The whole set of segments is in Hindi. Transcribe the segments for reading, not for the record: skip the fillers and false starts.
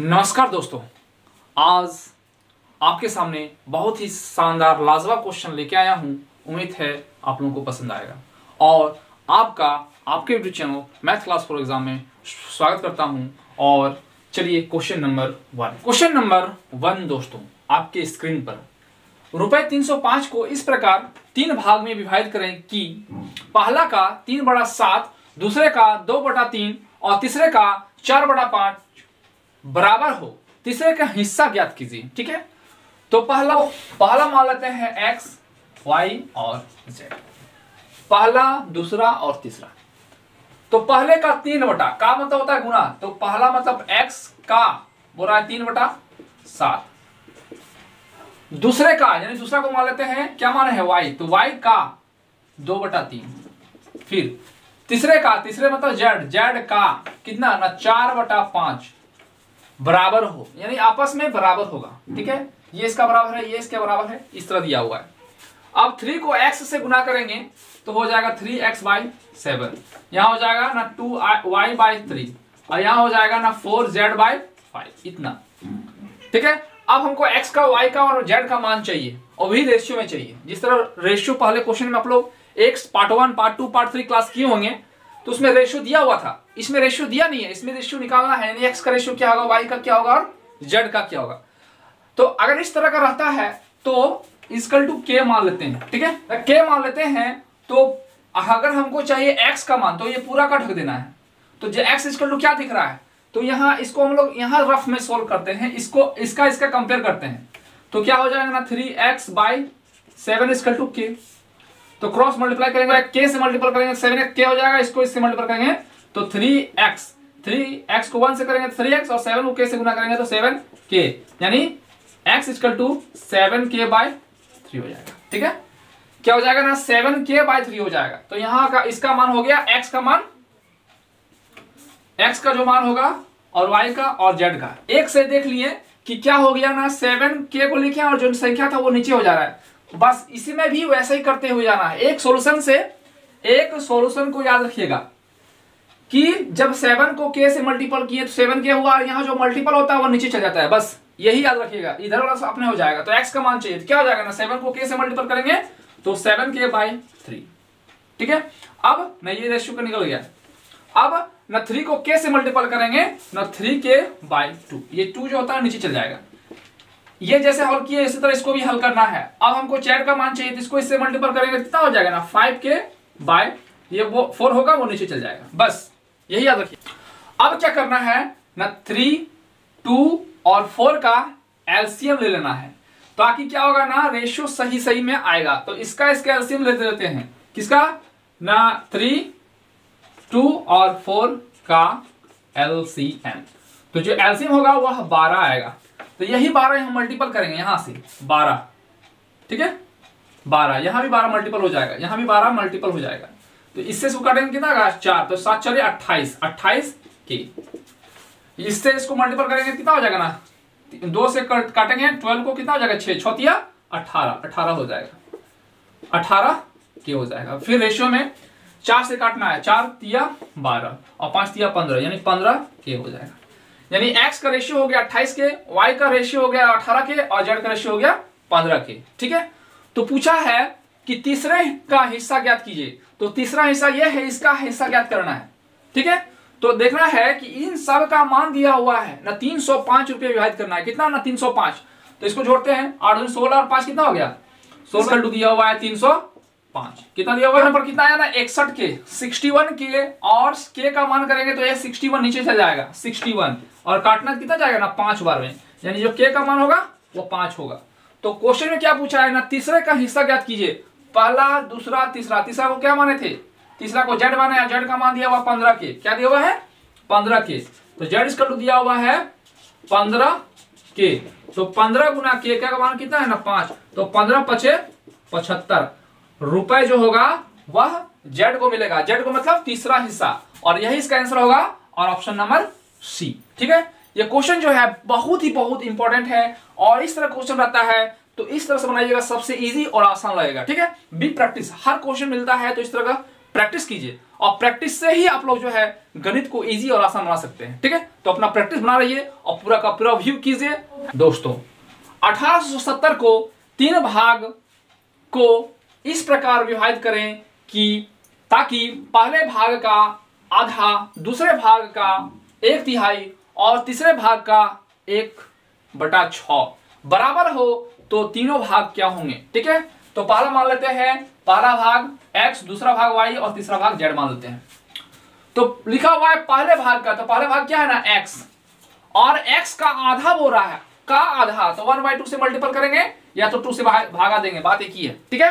नमस्कार दोस्तों, आज आपके सामने बहुत ही शानदार लाजवाब क्वेश्चन लेके आया हूं। उम्मीद है आप लोगों को पसंद आएगा और आपके YouTube channel math class for exam में स्वागत करता हूं। और चलिए क्वेश्चन नंबर वन दोस्तों, आपके स्क्रीन पर रुपए 305 को इस प्रकार तीन भाग में विभाजित करें कि पहला का 3/7, दूसरे का 2/3 और तीसरे का 4/5 बराबर हो। तीसरे का हिस्सा ज्ञात कीजिए। ठीक है, तो पहला मान लेते हैं x, y और z। पहला, दूसरा और तीसरा। तो पहले का 3 का मतलब होता है गुना, तो पहला मतलब x का बोल रहा है 3/7। दूसरे का यानी दूसरा को मान लेते हैं, क्या मान है y, तो y का 2/3। फिर तीसरे मतलब z का कितना ना 4/5 बराबर हो, यानी आपस में बराबर होगा। ठीक है, ये इसका बराबर है, ये इसके बराबर है, इस तरह दिया हुआ है। अब 3 को x से गुना करेंगे तो हो जाएगा 3x/7। यहां हो जाएगा ना 2y/3 और यहां हो जाएगा ना 4z/5 इतना। ठीक है, अब हमको x का, y का और z का मान चाहिए और भी रेशियो में चाहिए। जिस तरह रेशियो पहले क्वेश्चन में आप लोग x part 1, part 2, part 3 class किए होंगे तो उसमें रेशियो दिया हुआ था। इसमें रेशियो दिया नहीं है, इसमें रेशियो निकालना है, यानी x का रेशियो क्या होगा, y का क्या होगा और z का क्या होगा। तो अगर इस तरह का रहता है तो इक्वल टू k मान लेते हैं। ठीक है, k मान लेते हैं तो अगर हमको चाहिए x का मान तो ये पूरा का ढक देना है। तो x इक्वल टू क्या दिख रहा है, तो यहाँ इसको हम लोग यहाँ रफ में सोल्व करते हैं, इसका कंपेयर करते हैं। तो क्या हो जाएगा ना 3x/7 इक्वल टू k। तो क्रॉस मल्टीप्लाई करेंगे, k से मल्टीप्लाई करेंगे 7x k हो जाएगा, इसको इससे मल्टीप्लाई करेंगे तो 3x को 1 से करेंगे 3x और 7 को k से गुना करेंगे तो 7k, यानी x इक्वल टू 7k/3 हो जाएगा। ठीक है, क्या हो जाएगा ना 7k/3 हो जाएगा। तो यहाँ का इसका मान हो गया x का मान, x का जो मान होगा और y का और z का। एक से देख लिए कि क्या हो गया ना 7k को लिखे और जो संख्या था वो नीचे हो जा रहा है। बस इसी में भी वैसे ही करते हुए जाना है। एक सॉल्यूशन को याद रखिएगा कि जब 7 को k से मल्टीपल किए तो 7k हुआ और यहाँ जो मल्टीपल होता है वो नीचे चल जाता है। बस यही याद रखिएगा, इधर वाला अपने हो जाएगा। तो x का मान चाहिए तो क्या हो जाएगा ना 7 को k से मल्टीपल करेंगे तो 7k/3। ठीक है, अब ना ये रेशियो का निकल गया। अब ना 3 को k से मल्टीपल करेंगे ना 3k/2, ये 2 जो होता है नीचे चल जाएगा। ये जैसे हल किए इसी तरह इसको भी हल करना है। अब हमको z का मान चाहिए तो इसको इससे मल्टीपल करेंगे कितना हो जाएगा ना 5k/ ये वो 4 होगा वो नीचे चल जाएगा। बस यही याद रखिए। अब क्या करना है ना 3, 2 और 4 का एलसीएम ले लेना है ताकि क्या होगा ना रेशियो सही में आएगा। तो इसका एलसीएम ले लेते हैं, किसका ना 3, 2 और 4 का एलसीएम। तो जो एलसीएम होगा वह 12 आएगा। तो यही 12 हम मल्टीपल करेंगे यहां से 12। ठीक है, 12 यहां भी 12 मल्टीपल हो जाएगा, यहां भी 12 मल्टीपल हो जाएगा। तो इससे इसको काटेंगे कितना आएगा 4, तो 7 चलिए 28 के। इससे इसको मल्टीपल करेंगे कितना हो जाएगा ना 2 से काटेंगे 12 को कितना हो जाएगा 6, 6 तिया 18 हो जाएगा, 18 के हो जाएगा। फिर रेशियो में 4 से काटना है, 4 तिया 12 और 5 तिया 15, यानी 15 के हो जाएगा। यानी x का रेशियो हो गया 28 के, y का रेशियो हो गया 18 के और z का रेशियो हो गया 15 के। ठीक है, तो पूछा है कि तीसरे का हिस्सा ज्ञात कीजिए। तो तीसरा हिस्सा यह है, इसका हिस्सा ज्ञात करना है। ठीक है, तो देखना है कि इन सब का मान दिया हुआ है ना 305 रुपये विभाजित करना है। कितना ना 305, तो इसको जोड़ते हैं 8 16 और 5 कितना हो गया 16 दिया हुआ है 305। कितना दिया हुआ है पर कितना आया ना 61 के, 61 के और k का मान करेंगे तो ये 61 नीचे चल जाएगा 61 और काटना कितना जाएगा ना 5 बार में, यानी जो k का मान होगा वो 5 होगा। तो क्वेश्चन में क्या पूछा है ना तीसरे का हिस्सा ज्ञात कीजिए। पहला, दूसरा, तीसरा को क्या माने थे, तीसरा को z माने, z का मान दिया हुआ 15 के, क्या दिया हुआ है 15 के। तो z इसका दिया हुआ है 15 के, तो 15 गुना k का मान कितना है ना 5, तो 15 × 5 = 75 रुपए जो होगा वह z को मिलेगा। z को मतलब तीसरा हिस्सा, और यही इसका आंसर होगा और ऑप्शन नंबर सी। ठीक है, ये क्वेश्चन जो है बहुत इंपॉर्टेंट है और इस तरह क्वेश्चन रहता है तो इस तरह से बनाइएगा, सबसे इजी और आसान लगेगा। ठीक है, बिग प्रैक्टिस, हर क्वेश्चन मिलता है तो इस तरह का प्रैक्टिस कीजिए और प्रैक्टिस से ही आप लोग जो है गणित को इजी और आसान बना सकते हैं। ठीक है, तो अपना प्रैक्टिस बना रहिए और पूरा का पूरा व्यू कीजिए। दोस्तों 1870 को 3 भाग को इस प्रकार विभाजित करें कि ताकि पहले भाग का आधा, दूसरे भाग का 1/3 और तीसरे भाग का 1/6 बराबर हो तो तीनों भाग क्या होंगे। ठीक है, तो पहला मान लेते हैं, पहला भाग x, दूसरा भाग y और तीसरा भाग z मान लेते हैं। तो लिखा हुआ है पहले भाग का, तो पहले भाग क्या है ना x, और x का आधा बोल रहा है, का आधा, तो 1/2 से मल्टीपल करेंगे या तो 2 से भागा देंगे, बात एक ही है। ठीक है,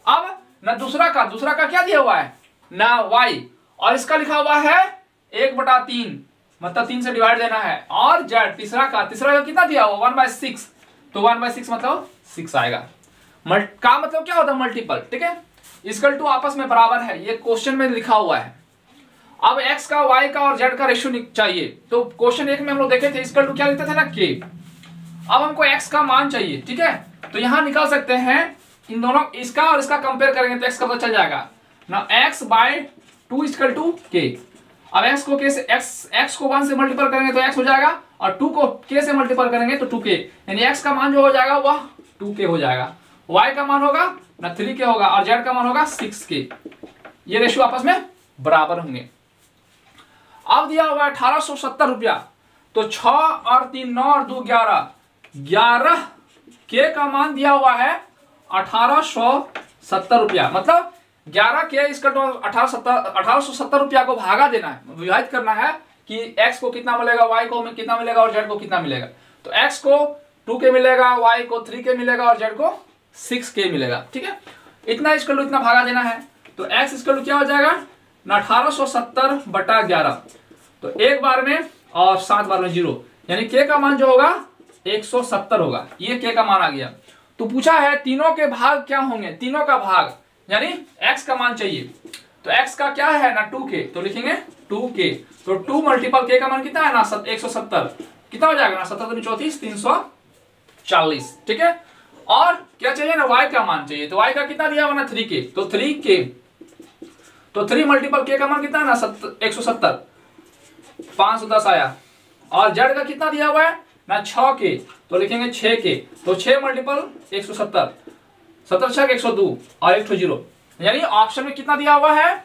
अब ना दूसरा का क्या दिया हुआ है ना y, और इसका लिखा हुआ है 1/3, मतलब 3 से डिवाइड देना है, और z तीसरा का कितना दिया हुआ 1/6, तो 1/6 मतलब 6 आएगा। का मतलब क्या होता है मल्टीपल। ठीक है, इक्वल टू आपस में बराबर है, ये क्वेश्चन में लिखा हुआ है। अब x का, y का और z का रेशियो चाहिए, तो क्वेश्चन 1 में हम लोग देखे थे इक्वल टू क्या लिखते थे ना k। अब हमको x का मान चाहिए। ठीक है, तो यहां निकाल सकते हैं इन दोनों, इसका और इसका कंपेयर करेंगे तो x का पता चल जाएगा ना, x/2 इक्वल टू k। अब x को k से x को 1 से मल्टीपल करेंगे तो x हो जाएगा, और 2 को k से मल्टीपल करेंगे तो 2k, यानी x का मान जो हो जाएगा वह 2k हो जाएगा, y का मान होगा ना 3k होगा, और z का मान होगा 6k। ये रेशियो आपस में बराबर होंगे। अब दिया हुआ 1870 रुपया, तो 6 और 3 9 और 2 11 के का मान दिया हुआ है 1870 रुपया, मतलब 11 के इसका 1870 रुपया को भागा देना है, विभाजित करना है कि x को कितना मिलेगा, y को कितना मिलेगा और z को कितना मिलेगा। तो x को 2k मिलेगा, y को 3k मिलेगा और z को 6k मिलेगा। ठीक है, इतना इसको इतना भागा देना है, तो x इसको क्या हो जाएगा ना 1870/11, तो एक बार में और 7 बार में 0, यानी k का मान जो होगा 170 होगा। ये k का मान आ गया। तो पूछा है तीनों के भाग क्या होंगे, तीनों का भाग यानी x का मान चाहिए, तो x का क्या है ना 2k, तो लिखेंगे 2k, तो 2 मल्टीपल k का मान कितना है ना 170, कितना हो जाएगा ना 7 34 340। ठीक है, और क्या चाहिए ना y का मान चाहिए, तो y का कितना दिया हुआ ना 3k, तो 3k, तो 3 मल्टीपल k का मान कितना है ना 170, 510 आया, और z का कितना दिया हुआ है ना 6k, तो लिखेंगे 6k, तो 6 मल्टीपल 170, 7 6 102 और 1 0, यानी ऑप्शन में कितना दिया हुआ है,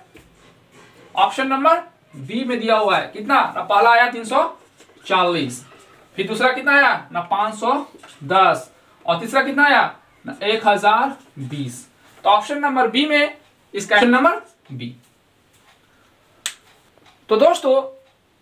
ऑप्शन नंबर बी में दिया हुआ है कितना ना, पहला आया 340, फिर दूसरा कितना आया ना 510, और तीसरा कितना आया ना 1020, तो ऑप्शन नंबर बी में इसका ऑप्शन नंबर बी। तो दोस्तों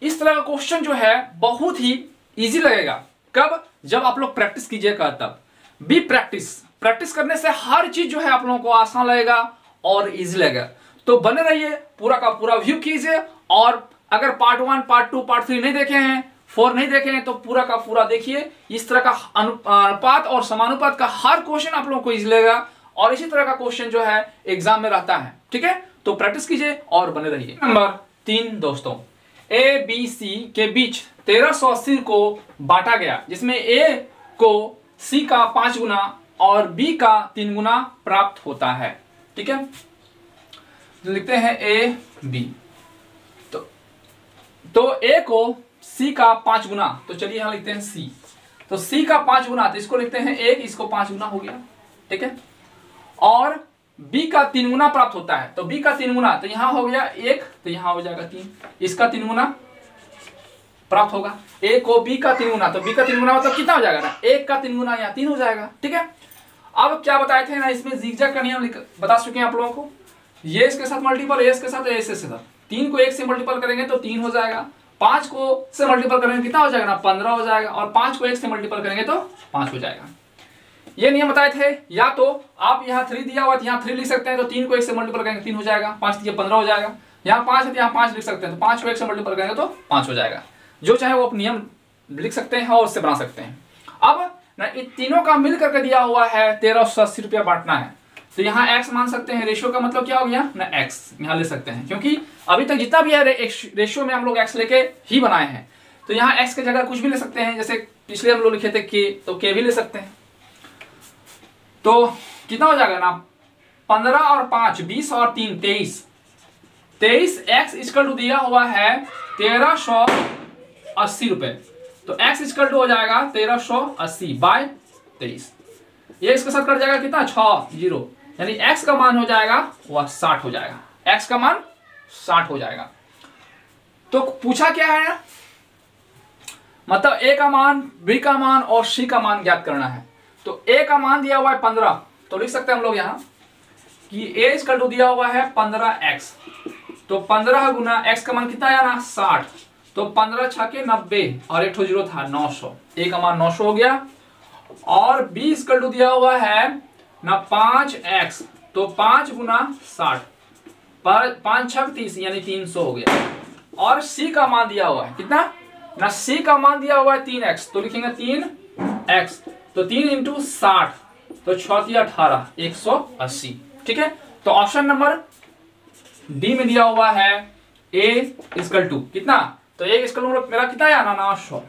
इस तरह का क्वेश्चन जो है बहुत ही इजी लगेगा, कब, जब आप लोग प्रैक्टिस कीजिएगा, तब बी प्रैक्टिस करने से हर चीज जो है आप लोगों को आसान लगेगा और इजी लगेगा। तो बने रहिए, पूरा का पूरा व्यू कीजिए, और अगर पार्ट 1 पार्ट 2 पार्ट 3 नहीं देखे हैं, 4 नहीं देखे हैं, तो पूरा का पूरा देखिए। इस तरह का अनुपात और समानुपात का हर क्वेश्चन आप लोगों को इजी लगेगा, और इसी तरह का क्वेश्चन जो है एग्जाम में रहता है। ठीक है, तो प्रैक्टिस कीजिए और बने रहिए। नंबर 3 दोस्तों, ए बी सी के बीच 1380 को बांटा गया, जिसमें ए को सी का 5 गुना और बी का 3 गुना प्राप्त होता है। ठीक है, लिखते हैं ए बी, तो ए को सी का 5 गुना, तो चलिए यहां लिखते हैं सी, तो सी का 5 गुना, तो इसको लिखते हैं 1, इसको 5 गुना हो गया। ठीक है, और बी का 3 गुना प्राप्त होता है, तो बी का 3 गुना, तो यहां हो गया 1, तो यहां हो जाएगा 3, इसका 3 गुना प्राप्त होगा। ए को बी का 3 गुना, तो बी का 3 गुना मतलब कितना हो जाएगा ना 1 का 3 गुना, यहाँ 3 हो जाएगा। ठीक है, अब क्या बताए थे ना, इसमें ज़िगज़ैग का नियम बता चुके हैं आप लोगों को, ये इसके साथ मल्टीपल, ये इसके साथ, ये इसके साथ, 3 को 1 से मल्टीपल करेंगे तो 3 हो जाएगा, 5 को से मल्टीपल करेंगे कितना हो जाएगा ना 15 हो जाएगा, और 5 को 1 से मल्टीपल करेंगे तो 5 हो जाएगा। ये नियम बताए थे, या तो आप यहाँ 3 दिया हुआ है, यहाँ 3 लिख सकते हैं, तो 3 को 1 से मल्टीपल करेंगे 3 हो जाएगा, 5 दिया 15 हो जाएगा, यहाँ 5 है तो यहाँ 5 लिख सकते हैं, तो 5 को 1 से मल्टीपल करेंगे तो 5 हो जाएगा। जो चाहे वो आप नियम लिख सकते हैं और उससे बना सकते हैं। अब ना इन तीनों का मिल करके दिया हुआ है 1380 रुपया बांटना है, तो यहाँ x मान सकते हैं, रेशियो का मतलब क्या हो गया ना x यहाँ ले सकते हैं, क्योंकि अभी तक जितना भी है रेशियो में हम लोग x लेके ही बनाए हैं, तो यहाँ x की जगह कुछ भी ले सकते हैं, जैसे पिछले हम लोग लिखे थे k, तो k भी ले सकते हैं। तो कितना हो जाएगा ना 15 और 5 20 और 3 23, 23x इक्वल टू दिया हुआ है 1380 रुपए। तो x इक्वल टू हो जाएगा 1380 बाय 23। ये इसके साथ कट जाएगा कितना 6 0, यानी x का मान हो जाएगा वह 60 हो जाएगा। x का मान 60 हो जाएगा। तो पूछा क्या है, मतलब a का मान, b का मान और c का मान ज्ञात करना है। तो a का मान दिया हुआ है 15, तो लिख सकते हैं हम लोग यहां कि a इक्वल टू दिया हुआ है 15x। तो 15 गुना x का मान कितना आया ना 60, तो 15 छके 90 और एक ठो जीरो था 900, a का मान 900 हो गया। और b इक्वल टू दिया हुआ है ना 5x, तो 5 गुना 60 पर 5 छक 30 यानी 300 हो गया। और c का मान दिया हुआ है कितना ना, c का मान दिया हुआ है 3x, तो लिखेंगे 3x, तो 3 इंटू 60, तो 6 18 180। ठीक है, तो ऑप्शन नंबर डी में दिया हुआ है a इक्वल टू कितना, तो a इक्वल टू मेरा कितना आया ना 900।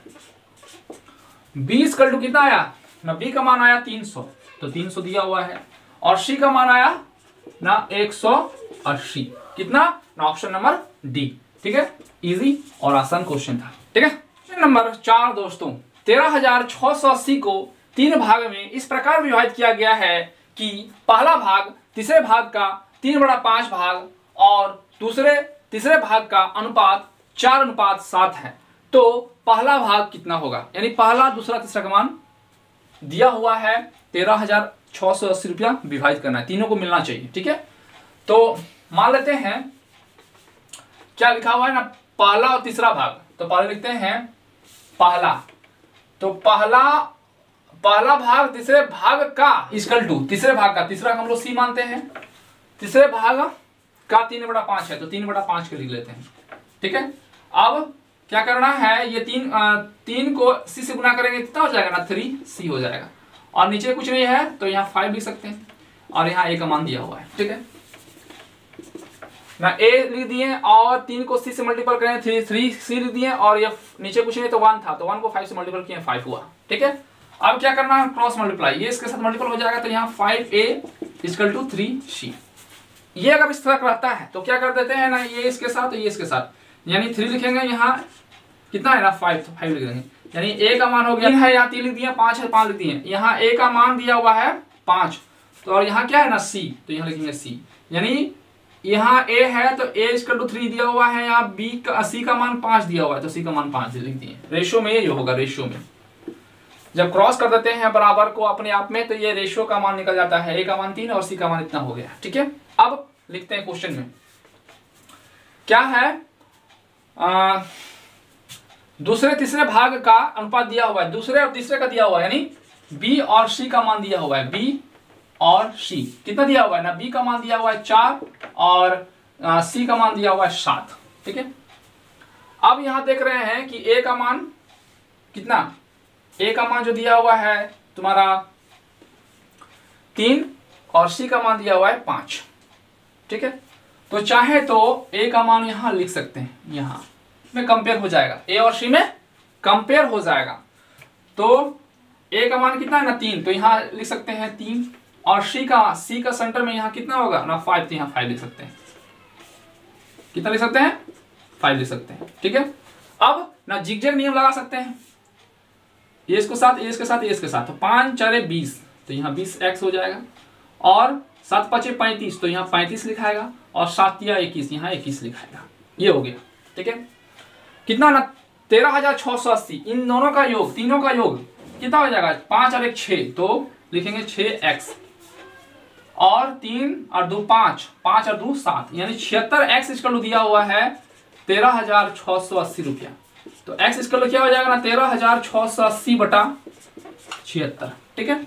b इक्वल टू कितना आया ना, b का मान आया 300, तो 300 दिया हुआ है। और c का मान आया ना 180, कितना ना ऑप्शन नंबर डी। ठीक है, इजी और आसान क्वेश्चन था। ठीक है, क्वेश्चन नंबर 4 दोस्तों, 13,680 को 3 भाग में इस प्रकार विभाजित किया गया है कि पहला भाग तीसरे भाग का 3/5 भाग और तीसरे भाग का अनुपात 4:7 है। तो पहला भाग कितना होगा, यानी पहला दूसरा तीसरा का मान दिया हुआ है 13,680 रुपया, विभाजित करना है, तीनों को मिलना चाहिए। ठीक है, तो मान लेते हैं क्या लिखा हुआ है ना, पहला और तीसरा भाग। तो पहले लिखते हैं पहला, तो पहला भाग तीसरे भाग का इक्वल टू तीसरे भाग का, तीसरा हम लोग सी मानते हैं, तीसरे भाग का 3/5 है, तो 3/5 के लिख लेते हैं। ठीक है, अब क्या करना है, ये 3 को c से गुना करेंगे कितना हो जाएगा ना 3c हो जाएगा। और नीचे कुछ नहीं है तो यहाँ 5 लिख सकते हैं, और यहाँ a का मान दिया हुआ है। ठीक है ना, a लिख दिए और 3 को c से मल्टीपल करें 3c लिख दिए, और ये नीचे कुछ नहीं तो 1 था, तो 1 को 5 से मल्टीपल किए 5 हुआ। ठीक है, अब क्या करना है, क्रॉस मल्टीप्लाई, ये इसके साथ मल्टीपल हो जाएगा, तो यहाँ 5a इक्वल टू 3c। ये अगर इस तरह रहता है तो क्या कर देते हैं ना, ये इसके साथ ये इसके साथ, यानी 3 लिखेंगे, यहाँ कितना है ना 5, तो 5 लिख देंगे, यानी a का मान हो गया है, यहाँ 3 लिख दिया, 5 है 5 लिख दिए, यहाँ a का मान दिया हुआ है 5, तो और यहाँ क्या है ना c, तो यहाँ लिखेंगे c, यानी यहाँ a है तो a इक्वल टू 3 दिया हुआ है, यहाँ c का मान 5 दिया हुआ है, तो c का मान 5 लिख दिए। रेशियो में ये होगा, रेशियो में जब क्रॉस कर देते हैं बराबर को अपने आप में, तो ये रेशियो का मान निकल जाता है, a का मान 3 और c का मान इतना हो गया। ठीक है, अब लिखते हैं क्वेश्चन में क्या है, दूसरे तीसरे भाग का अनुपात दिया हुआ है, दूसरे और तीसरे का दिया हुआ है, यानी b और c का मान दिया हुआ है, b और c कितना दिया हुआ है ना, b का मान दिया हुआ है 4 और c का मान दिया हुआ है 7। ठीक है, अब यहां देख रहे हैं कि a का मान कितना, a का मान जो दिया हुआ है तुम्हारा 3 और c का मान दिया हुआ है 5। ठीक है, तो चाहे तो a का मान यहां लिख सकते हैं, यहां में कंपेयर हो जाएगा, a और c में कंपेयर हो जाएगा। तो a का मान कितना है ना 3, तो यहाँ लिख सकते हैं 3, और c का सेंटर में यहाँ कितना होगा ना 5, तो यहाँ 5 लिख सकते हैं, कितना लिख सकते हैं 5 लिख सकते हैं। ठीक है, अब ना जिगजैग नियम लगा सकते हैं, ये इसके साथ ये इसके साथ ये इसके साथ, तो 5 4 20, तो यहाँ 20x हो जाएगा, और 7 5 35, तो यहाँ 35 लिखाएगा, और 7 या 21 यहाँ 21 लिखाएगा, ये हो गया। ठीक है, कितना ना 13,680, इन दोनों का योग, तीनों का योग कितना हो जाएगा, 5 और 1 6, तो लिखेंगे 6x, और 3 और 2 5, 5 और 2 7, यानी 76x इक्वल टू दिया हुआ है 13,680 रुपया। तो x इक्वल टू क्या हो जाएगा ना 13,680 बटा 76। ठीक है,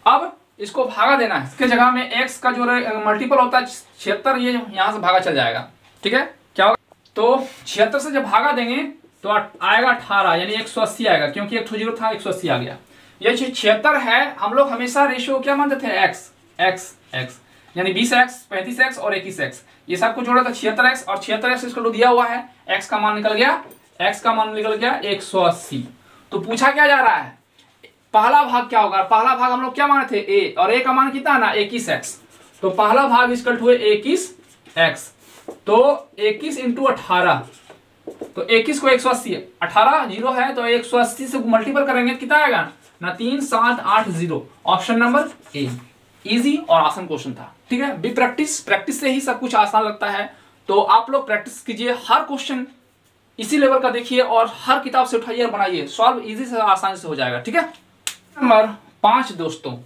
अब इसको भागा देना है, इसके जगह में x का जो मल्टीपल होता है 76, ये यहां से भागा चल जाएगा। ठीक है, क्या होगा, तो 76 से जब भागा देंगे तो आएगा 18, यानी 180 आएगा, क्योंकि एक 0 था 180 आ गया। ये 76 है, हम लोग हमेशा रेशियो क्या मानते थे, x, यानी 20x 35x और 21x, ये सबको जोड़ा था 76x, और 76x इसको दिया हुआ है, x का मान निकल गया, x का मान निकल गया 180। तो पूछा क्या जा रहा है, पहला भाग क्या होगा, पहला भाग हम लोग क्या माने थे a, और a का मान कितना है ना 21x, तो पहला भाग इक्वल टू 21x, तो 21 इंटू 18, तो 21 को 180, 18 जीरो है तो 180 से मल्टीपल करेंगे कितना आएगा ना 3780। Option number A. इजी और आसान क्वेश्चन था, ठीक है। बी प्रैक्टिस से ही सब कुछ आसान लगता है। तो आप लोग प्रैक्टिस कीजिए, हर क्वेश्चन इसी लेवल का देखिए और हर किताब से उठाइए और बनाइए, सॉल्व इजी से आसानी से हो जाएगा, ठीक है। नंबर 5 दोस्तों,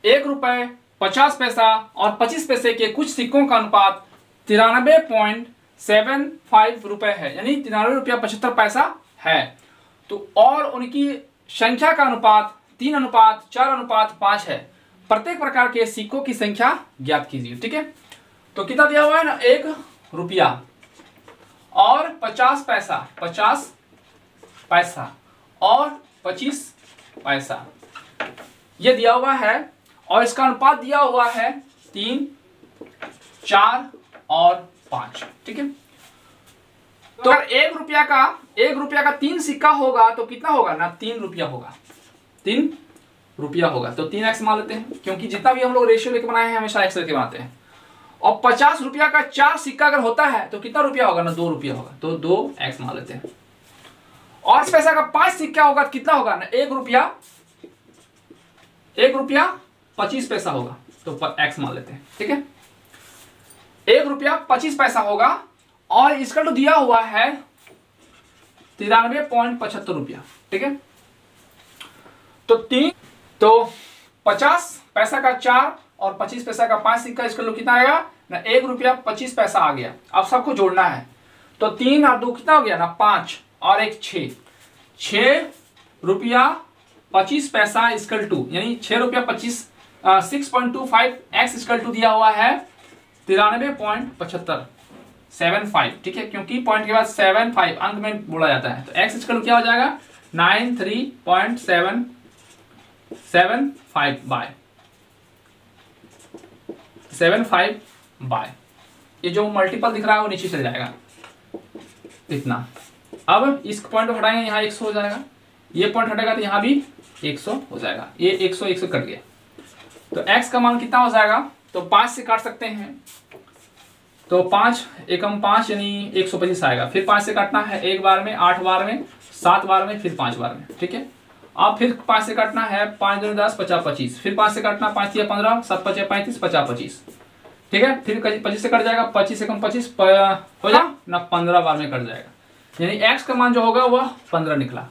1 रुपए 50 पैसा और 25 पैसे के कुछ सिक्कों का अनुपात 93.75 रुपए है, यानी 93 रुपया 75 पैसा है। तो और उनकी संख्या का अनुपात 3:4:5 है। प्रत्येक प्रकार के सिक्कों की संख्या ज्ञात कीजिए, ठीक है। तो कितना दिया हुआ है ना, 1 रुपया और 50 पैसा, 50 पैसा और 25 पैसा ये दिया हुआ है और इसका अनुपात दिया हुआ है 3, 4 और 5, ठीक है। तो अगर 1 रुपया का 3 सिक्का होगा तो कितना होगा ना 3 रुपया होगा, 3 रुपया होगा। तो 3x मान लेते हैं, क्योंकि जितना भी हम लोग रेशियो लेके बनाए हैं हमेशा x लेके बनाते हैं। और 50 रुपया का 4 सिक्का अगर होता है तो कितना रुपया होगा ना 2 रुपया होगा, तो 2x मान लेते हैं। और इस पैसा का 5 सिक्का होगा तो कितना होगा ना 1 रुपया 25 पैसा होगा, तो x मान लेते हैं, ठीक है। 1 रुपया 25 पैसा होगा और इसका तो दिया हुआ है 93.75 रुपया, ठीक है। तो 50 पैसा का 4 और 25 पैसा का 5 सिक्का, इसका लोग कितना आएगा ना 1 रुपया 25 पैसा आ गया। अब सबको जोड़ना है तो 3 और 2 कितना हो गया ना 5 और 1 6 रुपया 25 पैसा इक्वल टू, यानी 6 रुपया 25 6.25x इक्वल टू दिया हुआ है 93.75, ठीक है, क्योंकि पॉइंट के बाद 75 अंक में बोला जाता है। तो x इक्वल क्या हो जाएगा 93.75 बाय 75 बाय, ये जो मल्टीपल दिख रहा है वो नीचे चल जाएगा इतना। अब इस पॉइंट को हटाएंगे, यहाँ 100 हो जाएगा, ये पॉइंट हटेगा तो यहाँ भी 100 हो जाएगा, ये 100 कट गया। तो x का मान कितना हो जाएगा, तो 5 से काट सकते हैं, तो 5 एकम 5 यानी 125 आएगा। फिर 5 से काटना है 1 बार में, 8 बार में, 7 बार में, फिर 5 बार में, ठीक है। अब फिर 5 से काटना है 5 दूनी 10 50 25, फिर 5 से काटना 5 या 15 7 5 35 50 25, ठीक है। फिर 25 से कट जाएगा, 25 एकम 25 हो जाएगा ना 15 बार में कट जाएगा, यानी x का मान जो होगा वह 15 निकला।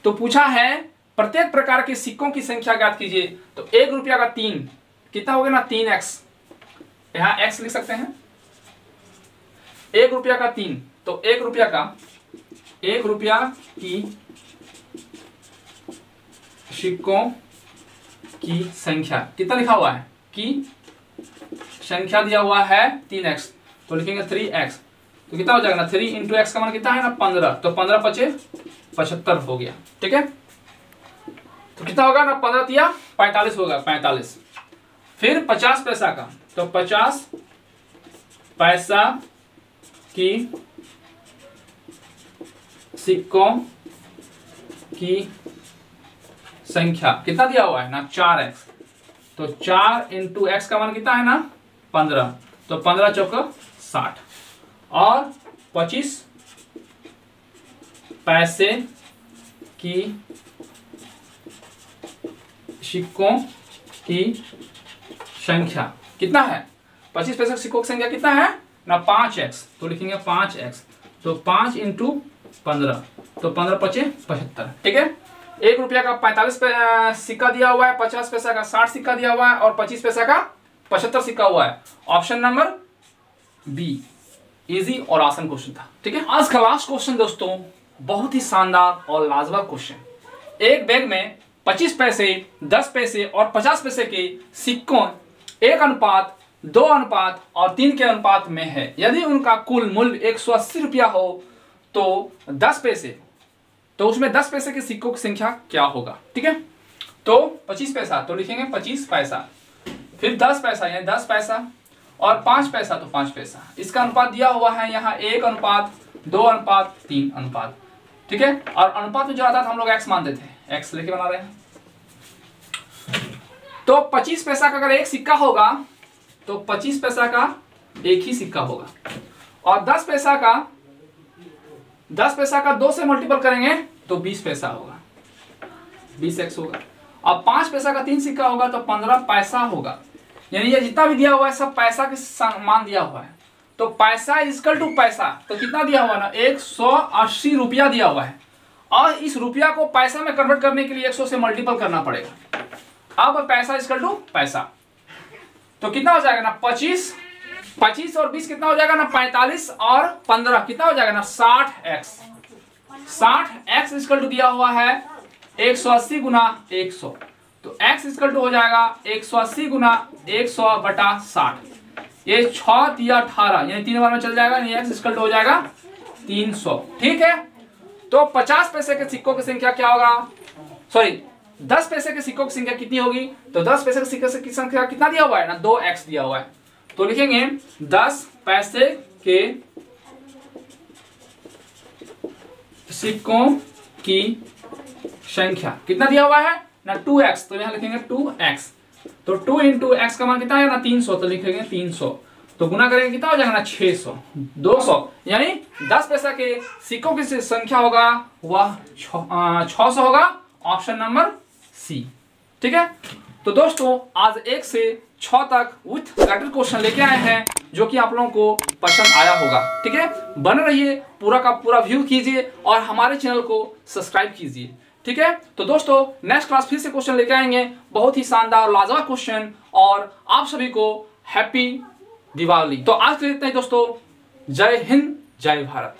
तो पूछा है प्रत्येक प्रकार के सिक्कों की संख्या ज्ञात कीजिए। तो 1 रुपया का 3 कितना हो गया ना 3x, यहाँ x लिख सकते हैं। 1 रुपया का 3, तो 1 रुपया की सिक्कों की संख्या कितना लिखा हुआ है कि संख्या दिया हुआ है 3x, तो लिखेंगे 3x, तो कितना हो जाएगा ना 3 इंटू एक्स का मान कितना है ना 15, तो 15 पचे 75 हो गया, ठीक है। तो कितना होगा ना 15 तिया 45 होगा, 45। फिर 50 पैसा का, तो 50 पैसा की सिक्कों की संख्या कितना दिया हुआ है ना 4x, तो 4 इंटू एक्स का मान कितना है ना 15, तो 15 चौका 60। और 25 पैसे की सिक्कों की संख्या कितना है, 25 पैसे की सिक्कों की संख्या कितना है ना 5x, तो लिखेंगे 5x, तो 5 इंटू 15, तो 15 पचे 75, ठीक है। 1 रुपया का 45 सिक्का दिया हुआ है, 50 पैसा का 60 सिक्का दिया हुआ है और 25 पैसा का 75 सिक्का हुआ है। ऑप्शन नंबर बी इजी और आसान क्वेश्चन था, ठीक है। आज का लास्ट क्वेश्चन दोस्तों बहुत ही शानदार और लाजवाब क्वेश्चन। एक बैग में 25 पैसे 10 पैसे और 50 पैसे के सिक्कों 1:2 और 3 के अनुपात में है। यदि उनका कुल मूल्य 180 रुपया हो तो 10 पैसे, तो उसमें 10 पैसे के सिक्कों की संख्या क्या होगा, ठीक है। तो 25 पैसा तो लिखेंगे 25 पैसा, फिर 10 पैसा यानी 10 पैसा और 5 पैसा तो 5 पैसा। इसका अनुपात दिया हुआ है यहाँ 1:2:3, ठीक है। और अनुपात में जो आता था हम लोग x मानते थे, x लेके बना रहे हैं। तो 25 पैसा का अगर एक सिक्का होगा तो 25 पैसा का एक ही सिक्का होगा और 10 पैसा का 2 से मल्टीपल करेंगे तो 20 पैसा होगा, 20x होगा। और 5 पैसा का 3 सिक्का होगा तो 15 पैसा होगा। यानी ये जितना भी दिया हुआ है सब पैसा के मान दिया हुआ है। तो पैसा इक्वल टू पैसा, तो कितना दिया हुआ ना 180 रुपया दिया हुआ है, और इस रुपया को पैसा में कन्वर्ट करने के लिए 100 से मल्टीपल करना पड़ेगा। अब पैसा इक्वल टू पैसा, तो कितना हो जाएगा ना 25 और 20 कितना हो जाएगा ना 45 और 15 कितना हो जाएगा ना 60x। 60x इक्वल टू दिया हुआ है 180 गुना 100, तो x इक्वल टू हो जाएगा 180 गुना 100 बटा 60। ये 6 या 18 यानी 3 बार में चल जाएगा, यानी x इक्वल टू हो जाएगा 300। ठीक है, तो 50 पैसे के सिक्कों की संख्या क्या होगा, सॉरी 10 पैसे के सिक्कों की संख्या कितनी होगी, तो 10 पैसे के सिक्कों की संख्या कितना दिया हुआ है ना 2x दिया हुआ है, तो लिखेंगे 10 पैसे के सिक्कों की संख्या कितना दिया हुआ है ना 2x, तो यहां लिखेंगे 2x, तो 2 इंटू एक्स का मान कितना है ना 300, तो लिखेंगे 300, तो गुना करेंगे कितना हो जाएगा ना 600, 200, यानी 10 पैसा के सिक्कों की संख्या होगा वह 600 होगा, ऑप्शन नंबर सी। ठीक है, तो दोस्तों आज 1 से 6 तक विथ कटर क्वेश्चन लेके आए हैं जो कि आप लोगों को पसंद आया होगा। ठीक है, बने रहिए, पूरा का पूरा व्यू कीजिए और हमारे चैनल को सब्सक्राइब कीजिए। ठीक है, तो दोस्तों नेक्स्ट क्लास फिर से क्वेश्चन लेके आएंगे, बहुत ही शानदार लाजवाब क्वेश्चन, और आप सभी को हैप्पी दिवाली। तो आज के लिए इतना ही दोस्तों, जय हिंद जय भारत।